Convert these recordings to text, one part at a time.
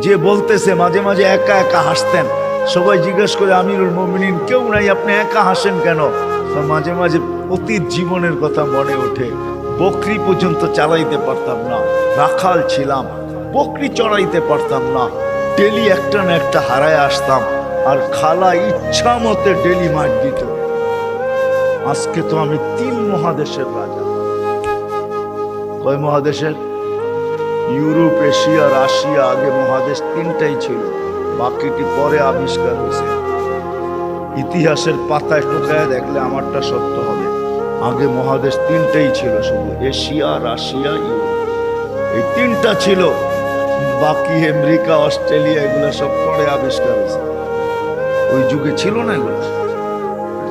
যে বলতেছে মাঝে মাঝে একা একা হাসতেন, সবাই জিজ্ঞেস করে আমিরুল মুমিনিন কেউ নাই, আপনি একা হাসেন কেন? মাঝে মাঝে অতীত জীবনের কথা মনে ওঠে। বকরি পর্যন্ত চালাইতে পারতাম না, রাখাল ছিলাম, বকরি চড়াইতে পারতাম না, ডেলি একটা না একটা হারায় আসতাম, আর খালা ইচ্ছা মতে ডেলি মার দিত। আজকে তো আমি 3 মহাদেশের রাজা। কয় মহাদেশের? Europe, Asia, Russia. আগে মহাদেশ 3টাই ছিল, বাকিটি পরে আবিষ্কার হয়েছে। ইতিহাসের পাতায় টোকায় দেখলে আমারটা সত্য হবে। আগে মহাদেশ 3টাই ছিল, শুধু এশিয়া, রাশিয়া, ইউরোপ, এই 3টা ছিল। বাকি আমেরিকা, অস্ট্রেলিয়া এগুলো সব পরে আবিষ্কার হয়েছে। ওই যুগে ছিল না এগুলো,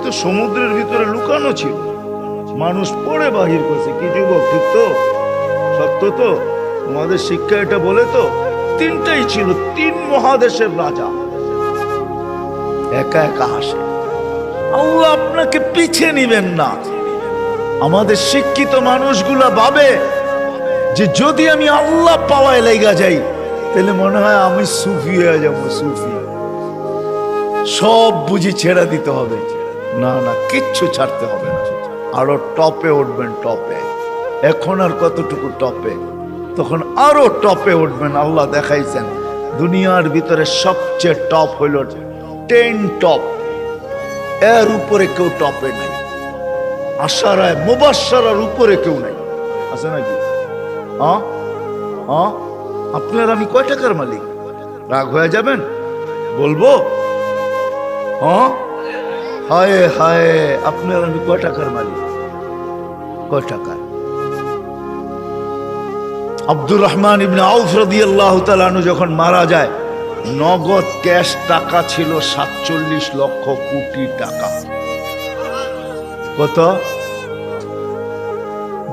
তো সমুদ্রের ভিতরে লুকানো ছিল, মানুষ পরে বাহির করছে। কি যুবক, ঠিক তো? সত্য তো? আমাদের শিক্ষা এটা বলে তো 3টাই ছিল, 3 মহাদেশের রাজা। একা একা হাসে। আল্লাহ আপনাকে পিছিয়ে নিবেন না। আমাদের শিক্ষিত মানুষগুলা ভাবে যে যদি আমি আল্লাহ পাওয়ায় লেগা যাই তাহলে মনে হয় আমি সুফি হয়ে যাবো। সুফি সব বুঝি ছেড়ে দিতে হবে? না না, কিচ্ছু ছাড়তে হবে না, আরো টপে উঠবেন। টপে এখন আর কতটুকু টপে, তখন আরো টপে উঠবেন। আল্লাহ দেখাইছেন দুনিয়ার ভিতরে সবচেয়ে টপ হইল 10 টপ, এর উপরে কেউ টপে নাই। আশারায় মুবাশশারার উপরে কেউ নাই, আছে নাকি? আপনার আমি কয় টাকার মালিক? রাগ হয়ে যাবেন? বলবো? হায় হায়, আপনার আমি কয় টাকার মালিক? কয় টাকার? আব্দুর রহমান ইবনে আউফ রাদিয়াল্লাহু তাআলা আনহু যখন মারা যায়, নগদ ক্যাশ টাকা ছিল 47 লক্ষ কোটি টাকা। কত?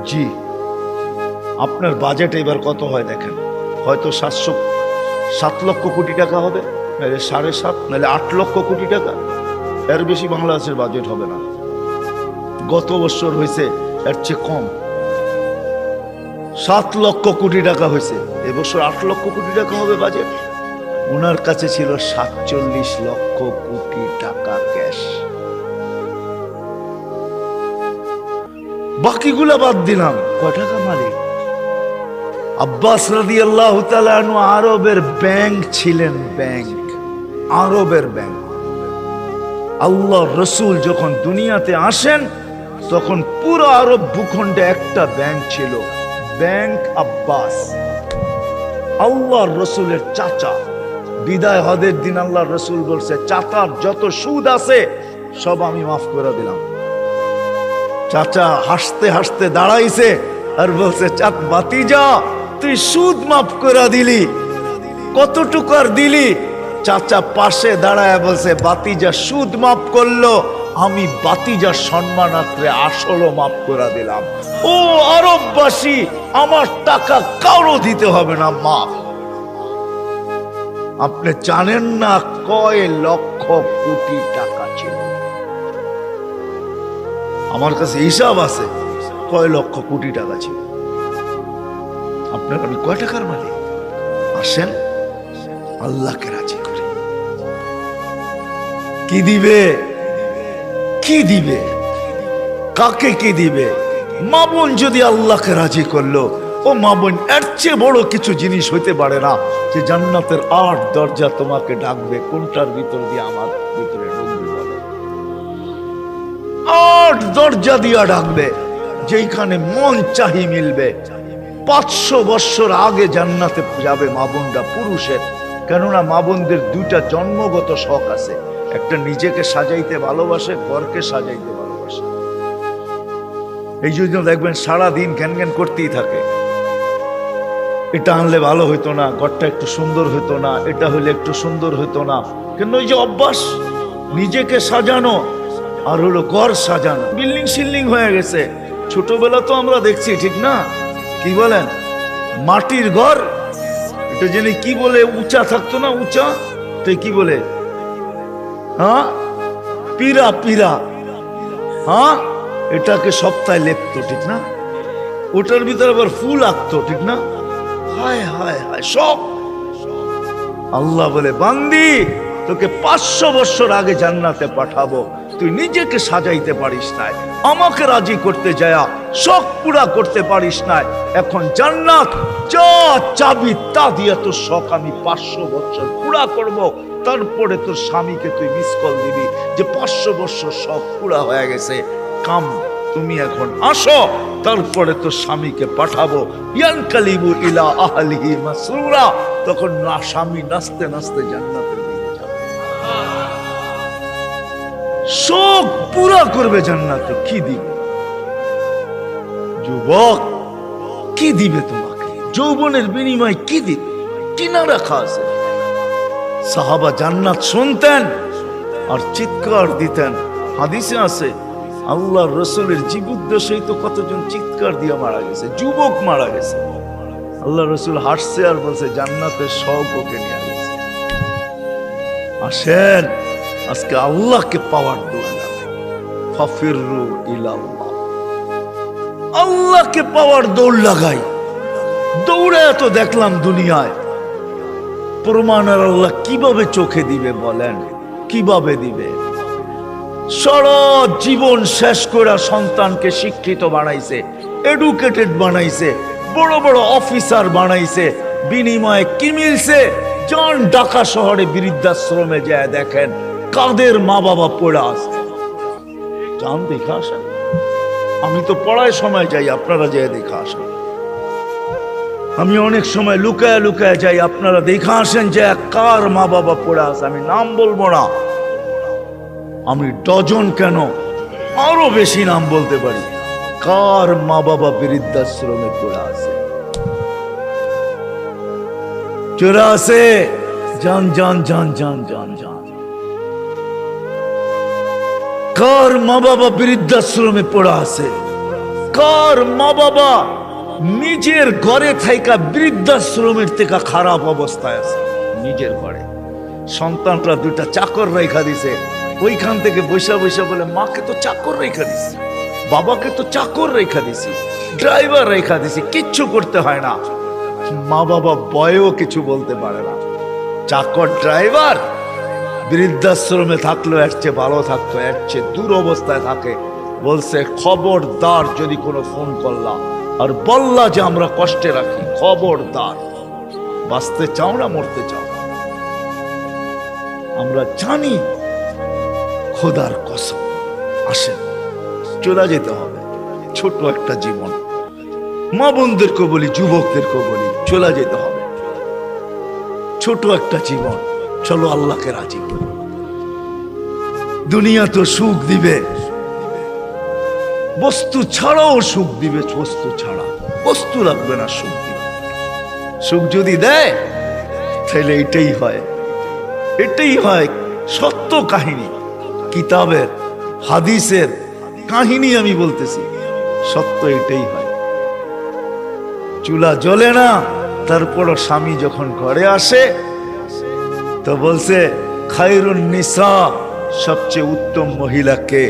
জি, আপনার বাজেট এবার কত হয় দেখেন। হয়তো 7 লক্ষ কোটি টাকা হবে, নাহলে 7.5, নাহলে 8 লক্ষ কোটি টাকা। এর বেশি বাংলাদেশের বাজেট হবে না। গত বছর হয়েছে এর চেয়ে কম, 7 লক্ষ কোটি টাকা হয়েছে। এবছর 8 লক্ষ কোটি টাকা হবে বাজেট। ওনার কাছে ছিল 47 লক্ষ কোটি টাকা ক্যাশ। বাকিগুলা বাদ দিলাম, কয় টাকা মালিক? আব্বাস রাদিয়াল্লাহু তাআলা আনহু আরবের ব্যাংক ছিলেন, ব্যাংক, আরবের ব্যাংক। আল্লাহ রসুল যখন দুনিয়াতে আসেন তখন পুরো আরব ভূখণ্ডে একটা ব্যাংক ছিল, ব্যাংক আব্বাস। আল্লাহ রসুলের চাচা। বিদায় হজের দিন আল্লাহ রসুল বলছে, চাচার যত সুদ আছে সব আমি মাফ করে দিলাম। চাচা হাসতে হাসতে দাঁড়াইছে আর বলছে, ভাতিজা তুই সুদ মাফ করে দিলি, কতটুকু আর দিলি? চাচা পাশে দাঁড়ায় বলছে, ভাতিজা সুদ মাফ করলো, আমি ভাতিজার সম্মানার্থে আসলও মাফ করে দিলাম। ও আরববাসী, আমার টাকা কারো দিতে হবে না, মাফ। আপনি জানেন না কয় লক্ষ কোটি টাকা ছিল? আমার কাছে হিসাব আছে কয় লক্ষ কোটি টাকা ছিল। আপনার আমি কয় টাকার মালিক? আসেন আল্লাহকে রাজি করে। কি দিবে? কি দিবে? কাকে কি দিবে? মা বোন যদি আল্লাহকে রাজি করলো, ও মা বোন, এর চেয়ে বড় কিছু জিনিস হইতে পারে না যে জান্নাতের 8 দরজা তোমাকে ডাকবে। কোনটার ভিতর দিয়ে আমার ভিতরে ঢুকবে বলো? 8 দরজা দিয়া ডাকবে, যেখানে মন চাহি মিলবে। 500 বছর আগে জান্নাতে যাবে মা বোনরা, পুরুষের। কেননা মা বোনদের 2টা জন্মগত শখ আছে, একটা নিজেকে সাজাইতে ভালোবাসে, ঘরকে সাজাইতে ভালোবাসে। এই জন্য দেখবেন সারাদিন ঘ্যান ঘ্যান করতেই থাকে, এটা আনলে ভালো হইতো না, ঘরটা একটু সুন্দর হইতো না, এটা হইলে একটু সুন্দর হইতো না। কেন? ওই যে অভ্যাস, নিজেকে সাজানো আর হলো ঘর সাজানো। বিল্ডিং সিল্ডিং হয়ে গেছে। ছোটবেলা তো আমরা দেখছি, ঠিক না? কি বলেন? মাটির ঘর, এটা জেনে কি বলে, উঁচা থাকতো না, উঁচা, তো কি বলে? পীরা, পীরা। এটাকে সপ্তাহে লেপতো, ঠিক না? ওটার ভিতরে আবার ফুল আঁকতো, ঠিক না? হায় হায় হায়, সব আল্লাহ বলে, বান্দি তোকে 500 বছর আগে জান্নাতে পাঠাবো, তুই নিজেকে সাজাইতে পারিস নাই, আমাকে রাজি করতে যায়া শখ পুরা করতে পারিস নাই। এখন জান্নাত যা চাবি তা দিয়ে তোর শখ আমি 500 বছর পুরা করব। তারপরে তোর স্বামীকে তুই মিস কল দিবি যে 500 বছর শখ পুরা হয়ে গেছে, কাম তুমি এখন আসো, তারপরে তোর স্বামীকে পাঠাবো। ইয়ানকালিবু ইলা আহলিহি মাসরুরা, তখন না স্বামী নাচতে নাচতে জান্নাতের দিকে যাবে, শোক পুরা করবে জান্নাতে। কি দিবে যুবক, কি দিবে তোমাকে? যৌবনের বিনিময় কি দিবে? কিনা রাখা আছে। সাহাবা জান্নাত শুনতেন আর চিৎকার দিতেন। হাদিসে আছে আল্লাহর রসুলের জীবদ্দশায় তো কতজন চিৎকার দিয়ে মারা গেছে, যুবক মারা গেছে। আল্লাহ রসুল হাসছে আর বলছে জান্নাতের সব ওকে নিয়ে গেছে। আসেন আজকে আল্লাহকে পাওয়ার দৌড় লাগাই, ফাফিরু ইলাল্লাহ, আল্লাহকে পাওয়ার দৌড় লাগাই। দৌড়ে এত দেখলাম দুনিয়ায়, প্রমাণ আর আল্লাহ কিভাবে চোখে দিবে বলেন? কিভাবে দিবে? সারা জীবন শেষ করে সন্তানকে শিক্ষিত বানাইছে, এডুকেটেড বানাইছে, বড় বড় অফিসার বানাইছে, বিনিময়ে কি মিলছে? যান ঢাকা শহরে বৃদ্ধাশ্রমে যায় দেখেন কাদের মা বাবা পড়ে আছে, যান দেখে আসেন। আমি তো পড়ায় সময় যাই, আপনারা যেয়ে দেখে আসেন। আমি অনেক সময় লুকায় লুকায় যাই, আপনারা দেখে আসেন যে কার মা বাবা পড়ে আছে। আমি নাম বলবো না, আমি ডজন কেন আরো বেশি নাম বলতে পারি, কার মা বাবা বৃদ্ধাশ্রমে পড়ে আছে। চোরা আছে, জান জান জান জান জান জান। কার মা বাবা বৃদ্ধাশ্রমে পড়ে আছে? কার মা বাবা নিজের ঘরে থাইকা বৃদ্ধাশ্রমের থেকে খারাপ অবস্থায় আছে? নিজের ঘরে সন্তানরা দুটা চাকর রেখা দিছে, ওইখান থেকে বৈশা বৈশা বলে মাকে তো চাকর রেখা দিছি, বাবাকে তো চাকর রেখা দিছি, ড্রাইভার রেখা দিছি, কিচ্ছু করতে হয় না। মা বাবা বয়েও কিছু বলতে পারে না। চাকর ড্রাইভার বৃদ্ধাশ্রমে থাকলো এর চেয়ে ভালো থাকতো, এর চেয়ে দূর অবস্থায় থাকে। বলছে খবরদার যদি কোনো ফোন করলা আর বললা যে আমরা কষ্টে রাখি, খবরদার, বাঁচতে চাও না মরতে চাও। আমরা জানি খোদার কসম, আসেন চলে যেতে হবে। ছোট একটা জীবন, মা বোনদেরকে বলি, যুবকদেরকে বলি, চলে যেতে হবে। ছোট একটা জীবন, চলো আল্লাহকে রাজি করি। দুনিয়া তো সুখ দিবে, বস্তু ছাড়াও সুখ দিবে, বস্তু ছাড়া বস্তু লাগবে না, সুখ দিবে। সুখ যদি দেয় তাহলে এটাই হয়, এটাই হয় সত্য কাহিনী, কিতাবের হাদিসের কাহিনী আমি বলতেছি, সত্য এটাই হয়। চুলা জ্বলে না, তারপরও স্বামী যখন ঘরে আসে তো বলছে খায়রুন নিসা, সবচেয়ে উত্তম মহিলাকে?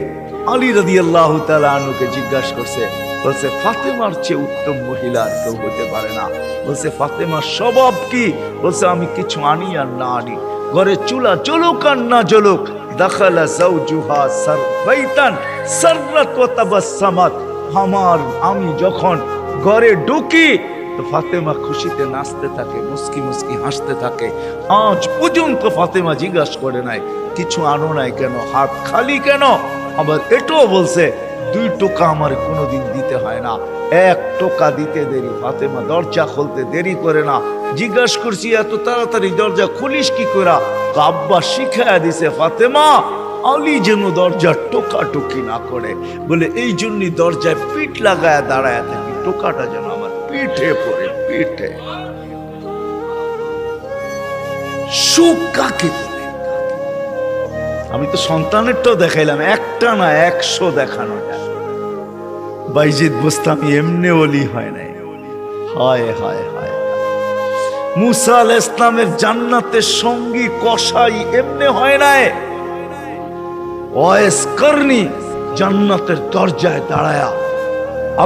আলী রাদিয়াল্লাহু তাআলা আনহুকে জিজ্ঞাসা করছে, বলছে ফাতেমার চেয়ে উত্তম মহিলা আর কেউ হতে পারে না। বলছে ফাতেমার স্বভাব কি? বলছে আমি কিছু আনি আর না আনি, ঘরে চুলা জ্বলুক আর না জ্বলুক, দাখালা যাওজুহা সারবাইতান সাররাত ওয়া তাবাসসামাত, আমি যখন ঘরে ঢুকি তো ফাতেমা খুশিতে নাচতে থাকে, মুস্কি মুস্কি হাসতে থাকে। আজ পর্যন্ত ফাতেমা জিজ্ঞাসা করে নাই কিছু আনো নাই কেন, হাত খালি কেন। আবার এটাও বলছে 2 টোকা আমার কোনোদিন দিতে হয় না, 1 টোকা দিতে দেরি। ফাতেমা দরজা খুলতে দেরি করে না। জিজ্ঞাসা করছি এত তাড়াতাড়ি দরজা খুলিস কি করে? আব্বা শিখাইয়া দিছে ফাতেমা আলী যেন দরজা টোকাটুকি না করে, বলে এই জন্যই দরজায় পিঠ লাগায় দাঁড়ায় থাকি, টোকাটা যেন আমার পিঠে পড়ে, পিঠে। সুখ কাকে বলে? আমি তো সন্তানেরটাও দেখাইলাম, একটা না 100 দেখানো যায়। বাইজিদ বুস্তামি এমনি ওলি হয় নাই। হায় হায় হায়, মুসা আলাইহিস সালামের জান্নাতের সঙ্গী কসাই এমনি হয় নাই। ওয়াইস করনি জান্নাতের দরজায় দাঁড়ায়া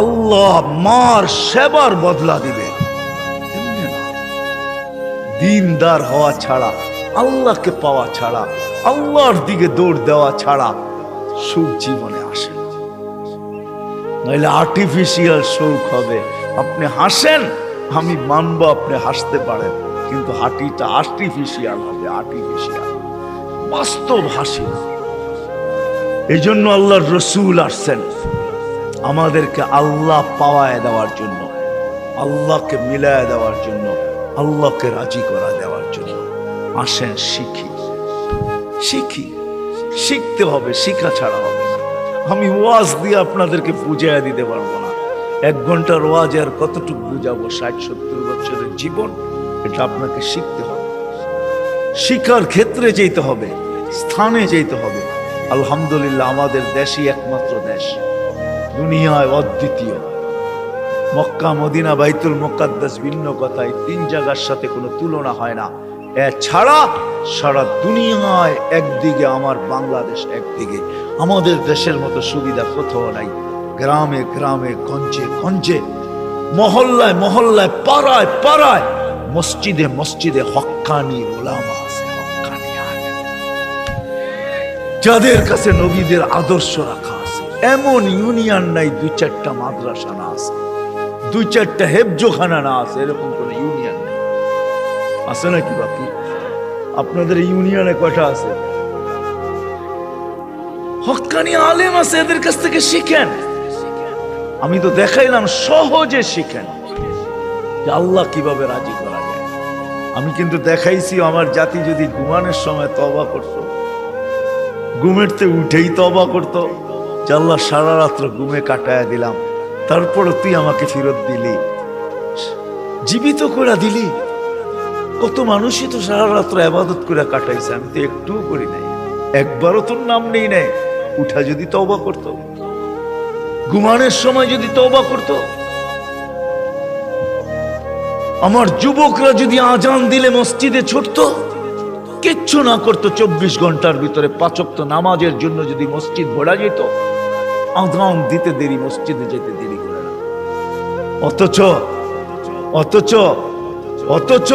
আল্লাহ মার সেবার বদলা দিবে, দিনদার হওয়া ছাড়া, আল্লাহকে পাওয়া ছাড়া, আল্লাহর দিকে দৌড় দেওয়া ছাড়া সুখ জীবনে আসে না। নইলে আর্টিফিশিয়াল সুখ হবে। আপনি হাসেন, আমি মানবো আপনি হাসতে পারেন, কিন্তু হাঁটিটা আর্টিফিশিয়াল হবে, আর্টিফিশিয়াল, বাস্তব হাসি না। এই জন্য আল্লাহর রসুল আসছেন আমাদেরকে আল্লাহ পাওয়ায় দেওয়ার জন্য, আল্লাহকে মিলায় দেওয়ার জন্য, আল্লাহকে রাজি করা দেওয়ার জন্য। আসেন শিখি, শিখি, শিখতে হবে, শিখা ছাড়া হবে না। আমি ওয়াজ দিয়ে আপনাদেরকে বুঝাইয়া দিতে পারবো না। 1 ঘন্টার ওয়াজ আর কতটুকু বুঝাবো? 60-70 বছরের জীবন, এটা আপনাকে শিখতে হবে। শিক্ষার ক্ষেত্রে যেতে হবে, স্থানে যেতে হবে। আলহামদুলিল্লাহ, আমাদের দেশই একমাত্র দেশ, দুনিয়ায় অদ্বিতীয়। মক্কা, মদিনা, বাইতুল মুকাদ্দাস ভিন্ন কথায় 3 জায়গার সাথে কোনো তুলনা হয় না। এছাড়া সারা দুনিয়ায় একদিকে আমার বাংলাদেশ, একদিকে আমাদের দেশের মতো সুবিধা কোথাও নাই। গ্রামে গ্রামে, গঞ্জে গঞ্জে, মহল্লায় মহল্লায়, পাড়ায় পাড়ায়, মসজিদে মসজিদে হক্কানি উলামা আছে, হক্কানি আলেম, যাদের কাছে নবীদের আদর্শ রাখা আছে। এমন ইউনিয়ন নাই 2-4টা মাদ্রাসা না আছে, 2-4টা হেফজোখানা না আছে, এরকম কোন ইউনিয়ন নেই। আছে নাকি? বাকি আপনাদের ইউনিয়নে কয়টা আছে? হক্কানি আলেম আছে, এদের কাছ থেকে শিখেন। আমি তো দেখাইলাম, সহজে শিখেন যে আল্লাহ কিভাবে রাজি করা যায়। আমি কিন্তু দেখাইছি আমার জাতি যদি ঘুমানোর সময় তওবা করত, ঘুমেরতে উঠেই তওবা করত, যে আল্লাহ সারা রাত্র ঘুমে কাটায়া দিলাম, তারপরে তুই আমাকে ফেরত দিলি, জীবিত করে দিলি। কত মানুষই তো সারা রাত্র ইবাদত করে কাটাইছে, আমি তো একটুও করি নাই, একবারও তোর নাম নেই নাই। উঠা যদি তওবা করত, ঘুমানোর সময় যদি তওবা করত, আমার যুবকরা যদি আজান দিলে মসজিদে ছুটত, কিচ্ছু না করতো, 24 ঘন্টার ভিতরে 5 ওয়াক্ত নামাজের জন্য যদি মসজিদ ভরা যেত, আজান দিতে দেরি, মসজিদে যেতে দেরি করে না। অথচ অথচ অথচ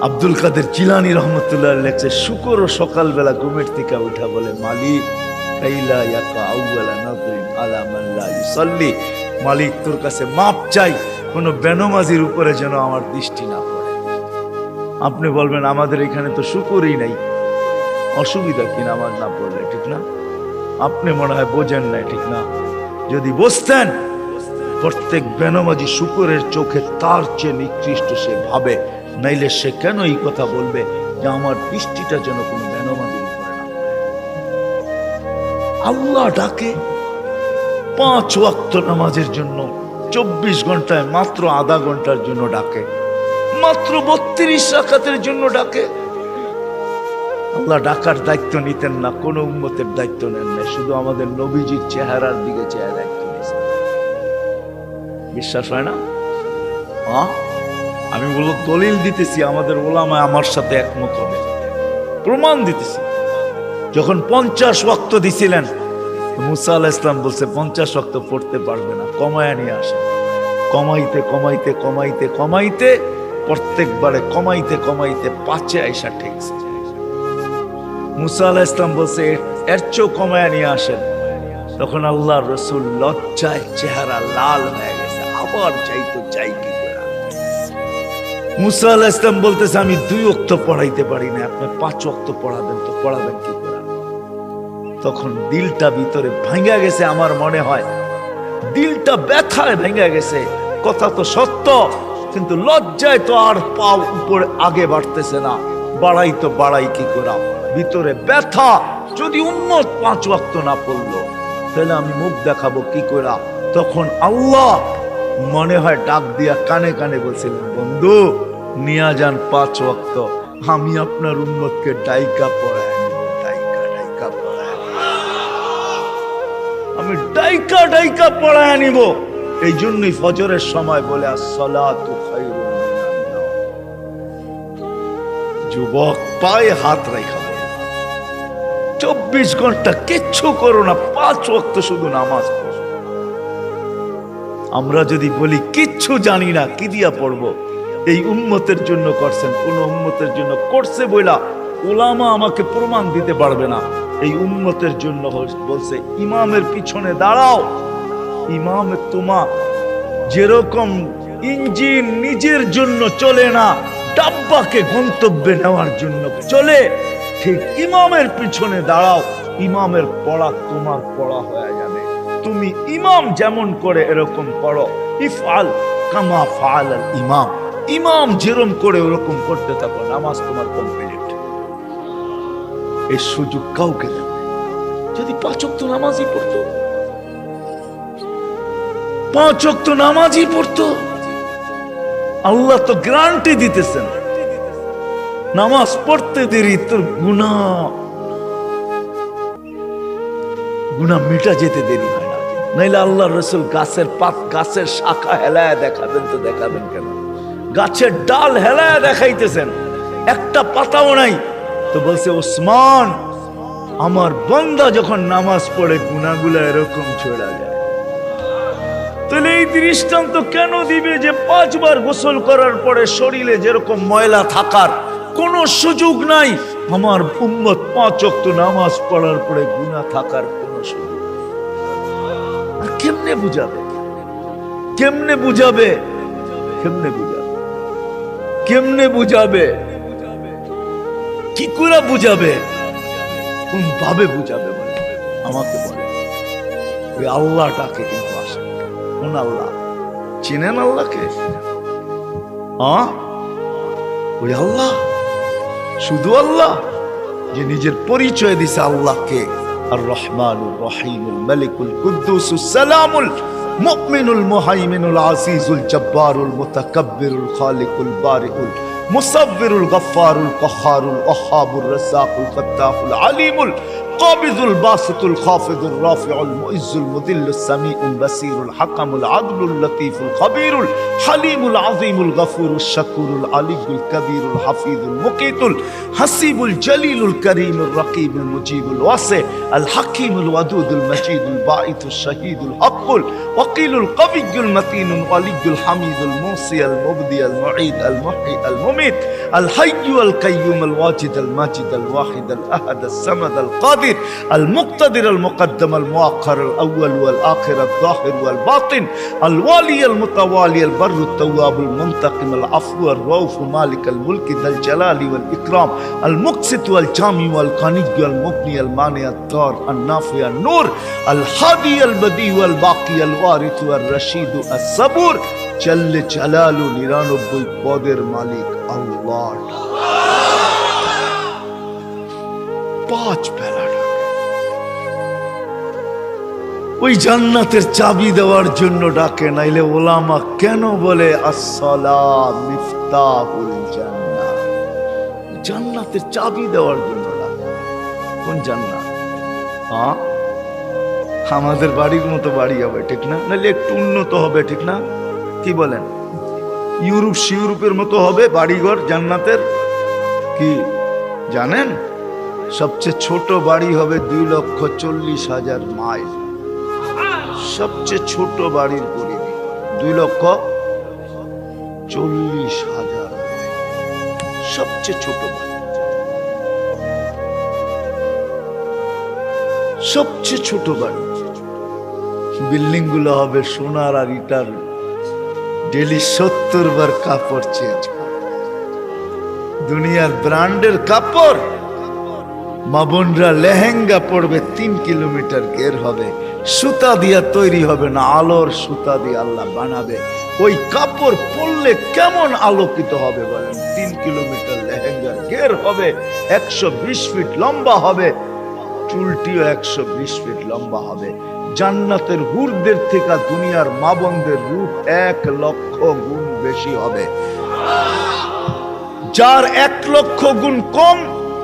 আব্দুল কাদের জিলানী রহমতুল্লাহ লেখছে, শুকরও সকালবেলা ঘুমের থেকে উঠা বলে, মালিক কাইলা ইয়াকা আউয়ালা নাযরিন আলা মান লা ইউসাল্লি, মালিক তোর কাছে মাপ চাই, কোন বেনমাজির উপরে যেন আমার দৃষ্টি না পড়ে। আপনি বলবেন আমাদের এখানে তো শুকরই নাই, অসুবিধা কি নামাজ না পড়লে? ঠিক না? আপনি মনে হয় বোঝেন না, ঠিক না? যদি বুঝতেন, প্রত্যেক বেনমাজি শুকরের চোখে তার চেয়ে নিকৃষ্ট সে ভাবে, নাইলে সে কেন এই কথা বলবে যে আমার দৃষ্টিটা যেন কোনো বেনমাজির উপরে না পড়ে। আল্লাহ ডাকে 5 ওয়াক্ত নামাজের জন্য, 24 ঘন্টায় মাত্র আধা ঘন্টার জন্য ডাকে, মাত্র 32 রাকাতের জন্য ডাকে। আল্লাহ ডাকার দায়িত্ব নিতেন না, কোন উম্মতের দায়িত্ব নেন না, শুধু আমাদের নবীজির চেহারার দিকে চেয়ে দায়িত্ব নিয়েছেন। বিশ্বাস হয় না? আমি বলো দলিল দিতেছি, আমাদের ওলামায়ে আমার সাথে একমত হবে, প্রমাণ দিতেছি। যখন 50 ওয়াক্ত দিছিলেন, মুসা আলাইহিস সালাম বলছে 50 ওয়াক্ত পড়তে পারবে না, কমায় নিয়ে আসে। কমাইতে কমাইতে কমাইতে কমাইতে প্রত্যেকবারে কমাইতে কমাইতে 5-এ আইসা ঠেকছে। মুসা আলাইহিস সালাম বলছে এর চেয়েও কমায় নিয়ে আসেন। তখন আল্লাহর রাসূল লজ্জায় চেহারা লাল হয়ে গেছে, আবার চাইতো চাই কি করে। মুসা আলাইহিস সালাম বলতেছে আমি 2 ওয়াক্ত পড়াইতে পারি না, আপনি 5 ওয়াক্ত পড়াবেন, তো পড়াবেন কি করে? তখন দিলটা ভিতরে ভাঙা গেছে, আমার মনে হয় দিলটা ব্যথায় ভেঙে গেছে। কথা তো সত্য, কিন্তু লজ্জায় তো আর পাও উপরে আগে বাড়তেছে না, বাড়াই তো বাড়াই কি করা, ভিতরে ব্যথা। যদি উম্মত 5 ওয়াক্ত না পড়লো, তাহলে আমি মুখ দেখাবো কি করা? তখন আল্লাহ মনে হয় ডাক দিয়া কানে কানে বলছিলেন, বন্ধু নিয়া যান 5 ওয়াক্ত, আমি আপনার উম্মতকে ডাইকা পড়ায় নিব, ডাইকা ডাইকা পড়ায়, আমি ডাইকা ডাইকা পড়ায় নিব। এই জন্যই ফজরের সময় বলে আসসালাতু খায়রুম মিনান নাওম। যুবক পায়ে হাত রাখা, 24 ঘন্টা কিচ্ছু করো না, 5 ওয়াক্ত শুধু নামাজ পড়ো। আমরা যদি বলি কিচ্ছু জানি না, কি দিয়া পড়বো? এই উম্মতের জন্য করছেন, কোন উম্মতের জন্য করছে বইলা উলামা আমাকে প্রমাণ দিতে পারবে না। এই উম্মতের জন্য বলছে ইমামের পিছনে দাঁড়াও। ইমামে তোমা যেরকম ইঞ্জিন নিজের জন্য চলে না, ডাব্বাকে গন্তব্যে নেওয়ার জন্য চলে, ঠিক ইমামের পিছনে দাঁড়াও। ইমামের পড়া তোমার পড়া হয়ে যাবে। তুমি ইমাম যেমন করে এরকম পড়ো। ইফআল কামা ফাআলাল ইমাম, ইমাম যেরকম করে ওরকম করতে থাকো, নামাজ তোমার কমপ্লিট। এই সুযোগ কাউকে দেবে। যদি 5 ওয়াক্ত নামাজই পড়তো, 5 ওয়াক্ত নামাজই পড়তো, আল্লাহ তো গ্যারান্টি দিতেছেন নামাজ পড়তে দেরি তোর গুনাহ মিটা যেতে দেরি হয় না। নাইলে আল্লাহ রসুল গাছের পাত, গাছের শাখা হেলায় দেখাবেন তো দেখাবেন কেন? গাছের ডাল হেলায় দেখাইতেছেন, একটা পাতাও নাই, তো বলছে ওসমান আমার বান্দা যখন নামাজ পড়ে গুনাহগুলো এরকম ছড়া যায়। তাহলে এই দৃষ্টান্ত কেন দিবে যে 5 বার গোসল করার পরে শরীরে যেরকম ময়লা থাকার কোনো সুযোগ নাই, আমার উম্মত 5 ওয়াক্ত নামাজ পড়ার পরে গুনাহ থাকার কোনো সুযোগ নেই। আর কেমনে বুঝাবে? কেমনে বুঝাবে? কেমনে বুঝাবে? কেমনে বুঝাবে? কি করে বুঝাবে? কোন ভাবে বুঝাবে বলে আমাকে বলে। ওই আল্লাহটাকে কিন্তু আসে। কোন আল্লাহ? চিনেন আল্লাহকে? ওই আল্লাহ, শুধু আল্লাহ যে নিজের পরিচয় দিছে আল্লাহকে আর রহমানুর রহিমুল মালিকুল কুদ্দুসুস সালামুল মুমিনুল মুহাইমিনুল আজিজুল জব্বারুল মুতাকাব্বিরুল খালিকুল বারিউল মুসাব্বিরুল গফফারুল কহ্হারুল ওয়াহ্হাবুর রাজ্জাকুল ফাত্তাহুল আলিমুল কাবিজুল বাসিতুল খাফিজুর রাফিউল মুইজ্জুল মুদিল্লুস সামিউল বাসিরুল হাকামুল আদলুল লতীফুল খবীরুল হালিমুল আযীমুল গফুরুশ শাকুরুল আলিয়ুল কবীরুল হাফিজুল মুকিতুল হাসিবুল জলিলুল করিমুর রকিবুল মুজিবুল ওয়াসি আল হাকিমুল ওয়াদুদুল মজিদুল বাঈতুশ শাহীদুল হকুল ওয়াকিলুল কবিয়্যুল মতিনুল ওয়ালিয়ুল হামিদুল মুসি আল মুবদি আল মুঈদ আল মুহয়ি আল মুমিত আল হাইয়্যু আল কাইয়্যুম আল ওয়াজিদ আল মাজিদ আল ওয়াহিদ আল আহাদ আল সামাদ আল কাদির المقتدر المقدم المؤخر الأول والآخر الظاهر والباطن الوالي المتوالي البر التواب المنتقم العفو الرؤوف مالك الملك ذا الجلال والإكرام المقسط والجامع والغني المغني المانع الضار النافع النور الهادي البديع والباقي الوارث والرشيد الصبور جل جلاله 99 পদের মালিক আল্লাহ। 5 বেলা ওই জান্নাতের চাবি দেওয়ার জন্য ডাকে। নাইলে ওলামা কেন বলে আসসালাম মিফতাহুল জান্নাহ, জান্নাতের চাবি দেওয়ার জন্য ডাকে। কোন জান্নাত? আমাদের বাড়ির মতো বাড়ি হবে, ঠিক না? নাইলে একটু উন্নত হবে, ঠিক না? কি বলেন? ইউরোপের মতো হবে বাড়িঘর জান্নাতের। কি জানেন? সবচেয়ে ছোট বাড়ি হবে 2,40,000 মাইল। সবচেয়ে ছোট বাড়ির পরিধি 2,40,000 মাইল। সবচেয়ে ছোট বাড়ি, সবচেয়ে ছোট বাড়ি। বিল্ডিং গুলো হবে সোনার আর ইটার। ডেলি 70 বার কাপড় চেঞ্জ করে। দুনিয়ার ব্র্যান্ডের কাপড়। মা বোনরা লেহেঙ্গা পড়বে 3 কিলোমিটার ঘের হবে, সুতা দিয়া তৈরি হবে না, আলোর সুতা দিয়ে আল্লাহ বানাবে। ওই কাপড় পরলে কেমন আলোকিত হবে বলেন? 3 কিলোমিটার লেহেঙ্গার ঘের হবে, 120 ফিট লম্বা হবে, চুলটিও 120 ফিট লম্বা হবে। জান্নাতের হুরদের থেকে দুনিয়ার মা বোনদের রূপ 1 লক্ষ গুণ বেশি হবে। যার 1 লক্ষ গুণ কম,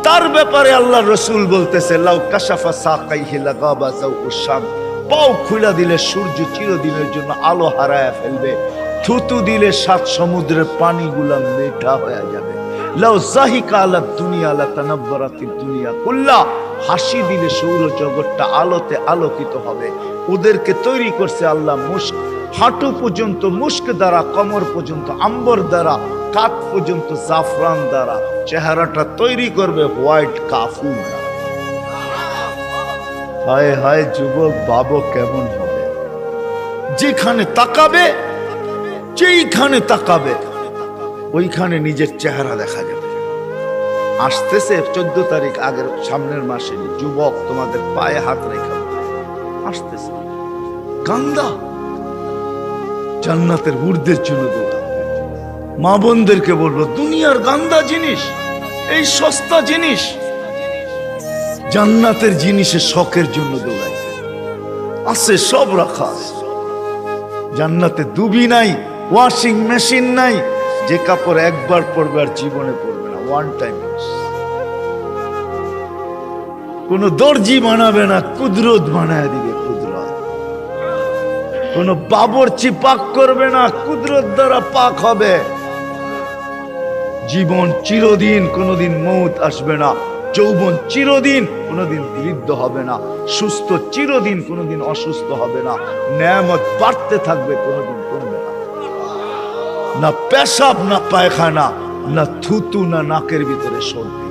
তার ব্যাপারে আল্লাহ রসুল বলতেছে লাউ কাশাফা সাকাইহি লাগাবা যাউউশ শাম, পাও খুলে দিলে সূর্য চিরদিনের জন্য আলো হারায় ফেলবে। থুতু দিলে 7 সমুদ্রের পানিগুলা মিঠা হয়ে যাবে। লাউ যাহিকা আলা দুনিয়া লাতানাব্বারাতিদ দুনিয়া কুল্লা, হাসি দিলে সৌরজগৎটা আলোতে আলোকিত হবে। ওদেরকে তৈরি করছে আল্লাহ মুস্ক, হাঁটু পর্যন্ত মুস্ক দ্বারা, কোমর পর্যন্ত আম্বর দ্বারা, কাঁধ পর্যন্ত জাফরান দ্বারা চেহারাটা তৈরি করবে হোয়াইট কাফুর। হায় হায় যুবক, ভাবো কেমন হবে। যেখানে তাকাবে, যেইখানে তাকাবে ওইখানে নিজের চেহারা দেখা যাবে। আসতেছে 14 তারিখ আগের সামনের মাসে, যুবক তোমাদের পায়ে হাত রেখে আসতেছে গান্দা জান্নাতের হুরদের জন্য দৌড়া। মা বোনদেরকে বলবো, দুনিয়ার গান্দা জিনিস, এই সস্তা জিনিস, জান্নাতের জিনিসের শখের জন্য দৌড়াই আছে, সব রাখা আছে। জান্নাতে দুবি নাই, ওয়াশিং মেশিন নাই, যে কাপড় একবার পরবে আর জীবনে পরবে না, ওয়ান টাইম। কোন দর্জি বানাবে না, কুদরত বানায় দিবে। কুদরত কোন বাবরচি পাক করবে না, কুদরত দ্বারা পাক হবে। জীবন চিরদিন, কোনদিন মৌত আসবে না। যৌবন চিরদিন, কোনদিন বৃদ্ধ হবে না। সুস্থ চিরদিন, কোনদিন অসুস্থ হবে না। নেয়ামত বাড়তে থাকবে, কোনদিন কমবে না। না পেশাব, না পায়খানা, না থুতু, না নাকের ভিতরে সর্দি।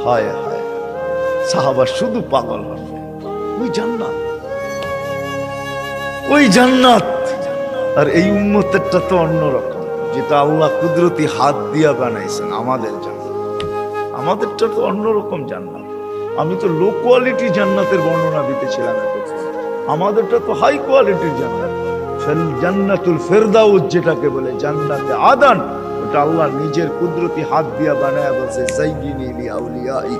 হায় হায়, সাহাবা শুধু পাগল হবে। ওই জান্নাত, ওই জান্নাত। আর এই উম্মতেরটা তো অন্যরকম, যেটা আল্লাহ কুদরতি হাত দিয়া বানাইছেন আমাদের জান্নাত। আমাদেরটা তো অন্যরকম জান্নাত। আমি তো লো কোয়ালিটি জান্নাতের বর্ণনা দিতেছিলাম এতক্ষণ। আমাদেরটা তো হাই কোয়ালিটির জান্নাত। জান্নাতুল ফেরদাউস যেটাকে বলে, জান্নাতে আদান, ওটা আল্লাহ নিজের কুদরতি হাত দিয়া বানায়া বলছে, যায়্যিনি লিআউলিয়াই,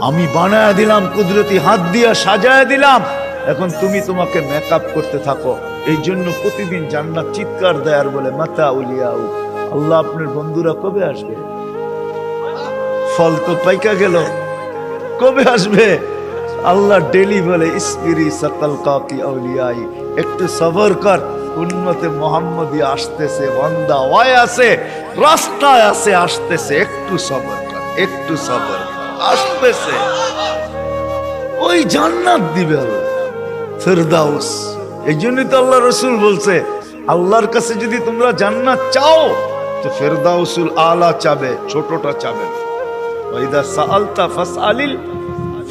আমি বানায়া দিলাম, কুদরতি হাত দিয়া সাজায়া দিলাম। এখন তুমি তোমাকে মেকআপ করতে থাকো। এই জন্য প্রতিদিন জান্নাত চিৎকার দেয় আর বলে, মাতা উলিয়াউ, আল্লাহ আপনার বন্ধুরা কবে আসবে? ফল তো পাইকা গেল, কবে আসবে? আল্লাহ ডেলি বলে, ইসবিরি সাতালকা কি আউলিয়াই, একটু সবর কর, উম্মতে মুহাম্মদী আসতেছে, বান্দা ওয়াই আছে, রাস্তায় আছে, আসতেছে, একটু সবর কর, একটু সবর কর, আসতেছে। ওই জান্নাত দিবে আল্লাহ, ফেরদাউস। এই জন্যই তো আল্লাহ রসুল বলছে, আল্লাহর কাছে যদি তোমরা জান্নাত চাও তো ফেরদাউসুল আলা চাবে, ছোটটা চাবে। ওয়াইদা সাআলতা ফাসআলিল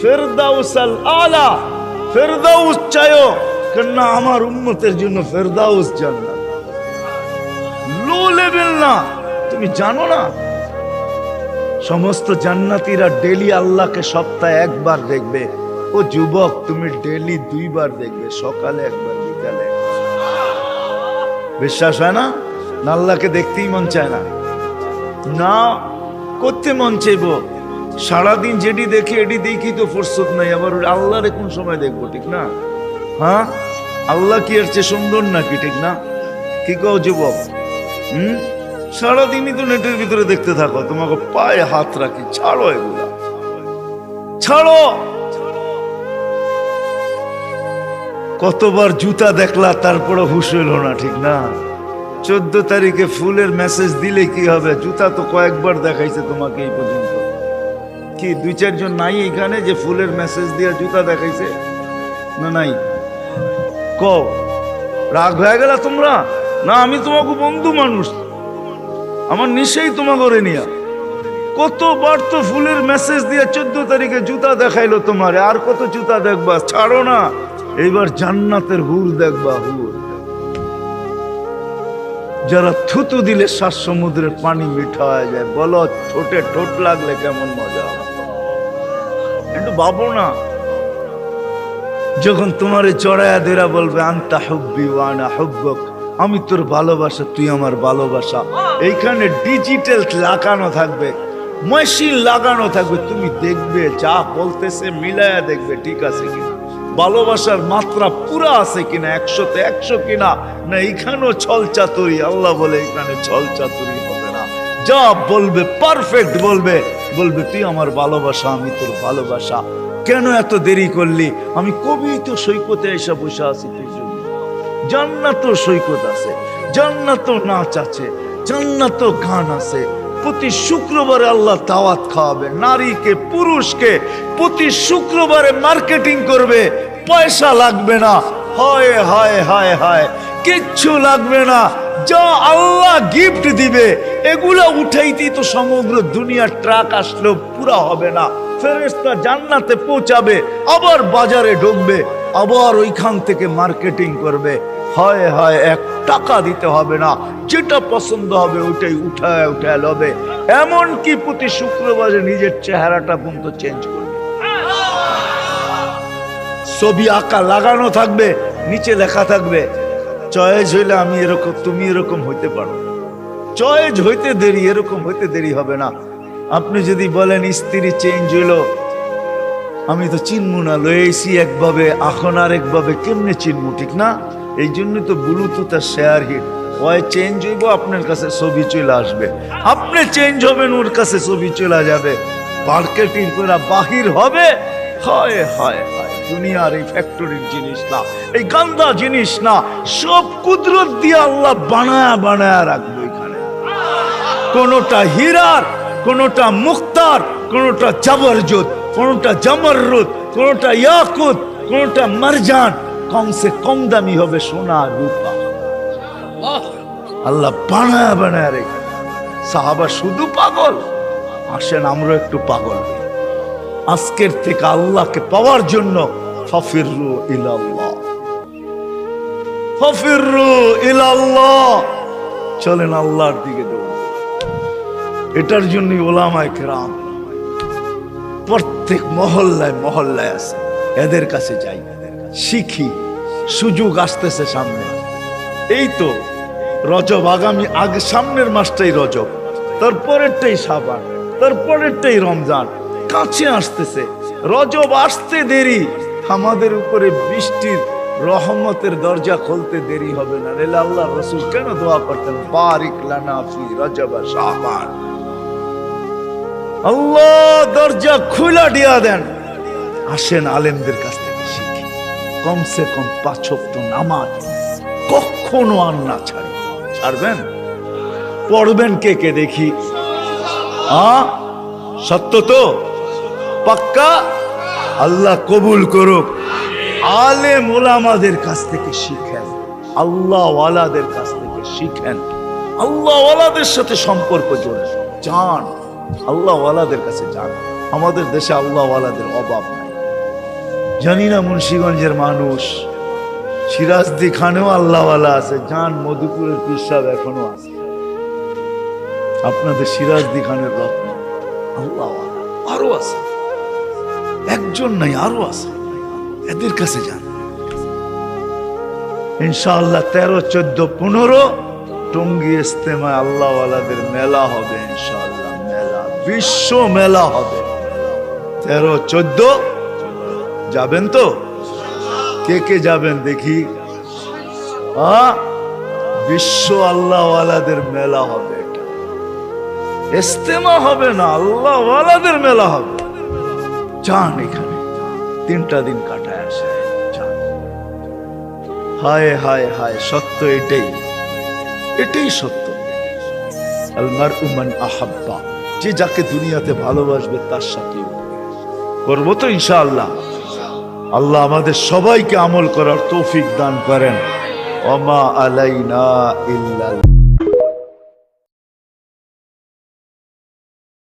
ফেরদাউসাল আলা, ফেরদাউস চাইও, কেন আমার উম্মতের জন্য ফেরদাউস জান্নাত, লো লেভেল না। তুমি জানো না, সমস্ত জান্নাতীরা ডেলি আল্লাহকে সপ্তাহে একবার দেখবে। ও যুবক, তুমি ডেলি 2 বার দেখবে, সকালে একবার, বিকালে। বিশ্বাস হয় না? আল্লাহকে দেখতেই মন চায় না, না করতে মন চাইব। সারাদিন যেটি দেখি এটি দেখি তো ফুরসত নাই, আবার আল্লাহরে কোন সময় দেখবো, ঠিক না? হ্যাঁ, আল্লাহ কি এর চেয়ে সুন্দর নাকি, ঠিক না? কি কও যুবক? সারাদিনই তো নেটের ভিতরে দেখতে থাকো, তোমাকে পায়ে হাত রাখি, ছাড়ো এগুলা, ছাড়ো। কতবার জুতা দেখলা, তারপরে হুশ হইল না, ঠিক না? 14 তারিখে ফুলের মেসেজ দিলে কি হবে? জুতা তো কয়েকবার দেখাইছে তোমাকে এই পর্যন্ত। কি 2-4 জন নাই এখানে যে ফুলের মেসেজ দিয়ে জুতা দেখাইছে? না নাই? কও, রাগ হয়ে গেল তোমরা? না, আমি তোমাকে বন্ধু মানুষ, আমার নিশেই তোমাকে করে নিয়া। কতবার তো ফুলের মেসেজ দিয়ে 14 তারিখে জুতা দেখাইলো তোমারে, আর কত জুতা দেখবা? ছাড়ো না, এইবার জান্নাতের হুর দেখবা, হুর যারা থুতু দিলে 7 সমুদ্রের পানি মিঠা হয়ে যায়। বলো, ঠোঁটে ঠোঁট লাগলে কেমন মজা, একটু ভাবো না। যখন তোমারে চড়াইয়া দেরা বলবে, আনতা হুব্বি ওয়া আনা হুব্বুক, আমি তোর ভালোবাসা, তুই আমার ভালোবাসা। এইখানে ডিজিটাল লাগানো থাকবে, মেশিন লাগানো থাকবে, তুমি দেখবে, যা বলতেছে মিলায়া দেখবে ঠিক আছে কিনা, ভালোবাসার মাত্রা পুরা আছে কিনা, 100-তে 100 কিনা, না এখানেও ছল চাতুরি। আল্লাহ বলে এখানে ছল চাতুরি হবে না, যা বলবে পারফেক্ট বলবে। বলবে, তুই আমার ভালোবাসা, আমি তোর ভালোবাসা। কেন এত দেরি করলি? আমি কবি তো সৈকতে এসে বসে আছি তুই জন্য। জান্নাতও সৈকত আছে, জান্নাতও নাচ আছে, জান্নাতও গান আছে। প্রতি শুক্রবারে আল্লাহ দাওয়াত খাওয়াবে নারীকে, পুরুষকে। প্রতি শুক্রবারে মার্কেটিং করবে, পয়সা লাগবে না। হায় হায় হায় হায়, কিচ্ছু লাগবে না। যা আল্লাহ গিফট দিবে এগুলা উঠাইতেই তো সমগ্র দুনিয়ার ট্রাক আসলেও পুরা হবে না। ফেরেশতা জান্নাতে পৌঁছাবে, আবার বাজারে ঢুকবে, আবার ওইখান থেকে মার্কেটিং করবে। হয় হয় 1 টাকা দিতে হবে না, যেটা পছন্দ হবে ওইটাই উঠায় উঠায় লবে। এমনকি প্রতি শুক্রবারে নিজের চেহারাটা পর্যন্ত চেঞ্জ করবে। ছবি আঁকা লাগানো থাকবে, নিচে লেখা থাকবে চয়েস হইলে আমি এরকম, তুমি এরকম হইতে পারো। চয়েস হইতে দেরি, এরকম হইতে দেরি হবে না। আপনি যদি বলেন স্ত্রী চেঞ্জ হইলো, আমি তো চিনমু না, লয়েছি একভাবে এখন আর একভাবে, কেমনে চিনমু, ঠিক না? এই জন্য তো ব্লুটুথ আর শেয়ার হিট ওই চেঞ্জ হইব, আপনার কাছে ছবি চলে আসবে, আপনি চেঞ্জ হবেন, ওর কাছে ছবি চলে যাবে, মার্কেটিং করে বাহির হবে। হয় হয় হয়, দুনিয়ার এই ফ্যাক্টরির জিনিস না, এই গান্দা জিনিস না, সব কুদরত দিয়ে আল্লাহ বানায়া বানায়া রাখবে এখানে। কোনটা হীরার, কোনটা মুক্তার, কোনটা জাবরজত, কোনটা জামররুদ, কোনটা ইয়াকুত, কোনটা মারজান, কমসে কম দামি হবে সোনা রূপা। আল্লাহ বানায়া বানায়া রেখে। সাহাবা শুধু পাগল, আসেন আমরা একটু পাগল। আজকের থেকে আল্লাহকে পাওয়ার জন্য ফাফিরু ইলাল্লাহ, ফাফিরু ইলাল্লাহ, চলেন আল্লাহর দিকে দৌড়। এটার জন্য ওলামায়ে কেরাম প্রত্যেক মহল্লায় মহল্লায় আছে, এদের কাছে যাই, শিখি। সুযোগ আসতেছে সামনে, এই তো রজব, আগামী আগে সামনের মাসটাই রজব, তারপরেরটাই শাবান, তারপরেরটাই রমজান, কাছে আসতেছে। রজব আসতে দেরি, আমাদের উপরে বৃষ্টির রহমতের দরজা খুলতে দেরি হবে না। রেলে আল্লাহ রাসূল কেন দোয়া করতেন, বারিক লানা ফি রজব শাবান, আল্লাহ দরজা খুলা দিয়া দেন। আসেন আলেমদের কাছ থেকে শিখি, কমসে কম 5 ওয়াক্ত নামাজ কখনো আর না ছাড়বেন। পড়বেন কে কে দেখি, সত্য তো পাক্কা, আল্লাহ কবুল করুক। আলেম ওলামাদের কাছ থেকে শিখেন, আল্লাহ ওয়ালাদের কাছ থেকে শিখেন, আল্লাহ ওয়ালাদের সাথে সম্পর্ক জোড়েন, যান আল্লাহ ওয়ালাদের কাছে যান। আমাদের দেশে আল্লাহ ওয়ালাদের অভাব নাই। জানি না মুন্সিগঞ্জের মানুষ, সিরাজদি খানেও আল্লাহ ওয়ালা আছে, যান মধুপুরের পীর সাহেব এখনো আছে, আপনাদের সিরাজদি খানের রত্ন আল্লাহ ওয়ালা আরো আছে, একজন নাই আরো আছে, এদের কাছে যান। ইনশাআল্লাহ 13, 14, 15 টঙ্গী ইজতেমায় আল্লাহ ওয়ালাদের মেলা হবে ইনশাআল্লাহ, মেলা, বিশ্ব মেলা হবে। 13, 14 যাবেন তো? কে কে যাবেন দেখি? বিশ্ব আল্লাহ ওয়ালাদের মেলা হবে, ইজতেমা হবে না, আল্লাহ ওয়ালাদের মেলা হবে। যান, এখানে 3টা দিন কাটায় আসে, হায় হায় হায়, সত্য এটাই, এটাই সত্য। আল মারউ মান আহাব্বা, যে যাকে দুনিয়াতে ভালোবাসবে তার সাথে করবো তো ইনশাআল্লাহ। আল্লাহ আমাদের সবাইকে আমল করার তৌফিক দান করেন। ওমা আলাইনা ইল্লাল